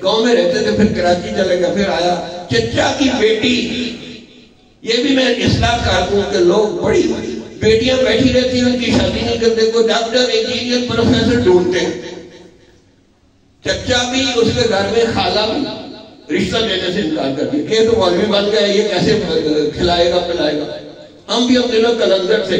گاؤں میں رہتے تھے، پھر کراچی چلے گا، پھر آیا چچا کی بیٹی. یہ بھی میں اصلاح کر دوں کہ لوگ بڑی بیٹیاں بیٹھی رہتی ہیں، ان کی شادی نہیں کرتے، کوئی ڈاکٹر انجینئر پروفیسر ڈھونڈتے ہیں. چچا بھی اس کے گھر میں، خالہ بھی رشتہ دینے سے انکار کر دیا کہ تو مولوی بن گیا، یہ کیسے کھلائے گا پلائے گا. ہم بھی اپنے لوگ کلندر تھے.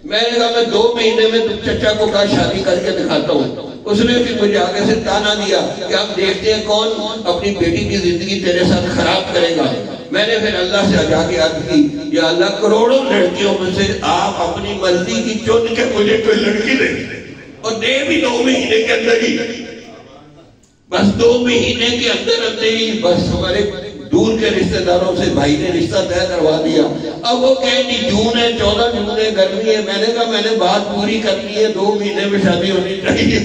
میں نے کہا میں 2 مہینے میں چچا کو کہا شادی کر کے دکھاتا ہوں. اس نے بھی مجھے آگے سے تانا دیا کہ اب دیکھتے ہیں کون اپنی بیٹی کی زندگی تیرے ساتھ خراب کرے گا. میں نے پھر اللہ سے جا کے عرض کی، یا اللہ کروڑوں لڑکیوں میں سے آپ اپنی مرضی کی چن کے مجھے کوئی لڑکی دے، اور دے بھی 2 مہینے کے اندر ہی. بس 2 مہینے کے اندر ہی بس ہمارے دور کے رشتہ داروں سے بھائی نے رشتہ طے کروا دیا. اب وہ کہیں جون ہے، 14 جون ہے، گرمی ہے. میں نے کہا میں نے بات پوری کرنی ہے، 2 مہینے میں شادی ہونی چاہیے،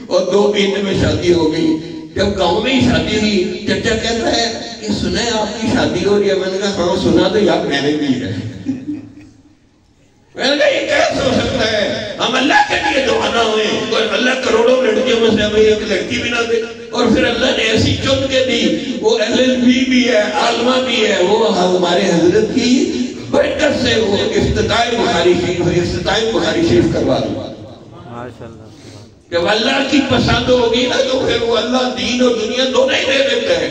اور 2 مہینے میں شادی ہو گئی. جب گاؤں میں ہی شادی ہوئی، چچا کہتا ہے کہ سنا ہے آپ کی شادی ہو رہی ہے. میں نے کہا ہاں سنا تو یار میں نے بھی ہے. میں نے کہا یہ کیسے ہو سکتا ہے؟ ہم اللہ کے لیے دعانا ہوئے، اور اللہ کروڑوں لڑکیوں میں سے ہمیں ایک لڑکی بھی نہ دے. اور پھر اللہ نے ایسی چن کے دی، وہ LLB بھی ہے، عالمہ بھی ہے. وہ ہمارے حضرت کی برکت سے وہ افتتاح بخاری شریف کروا دوں. جب اللہ کی پسند ہوگی نا تو پھر وہ اللہ دین اور دنیا دونوں ہی دے دیتے ہیں.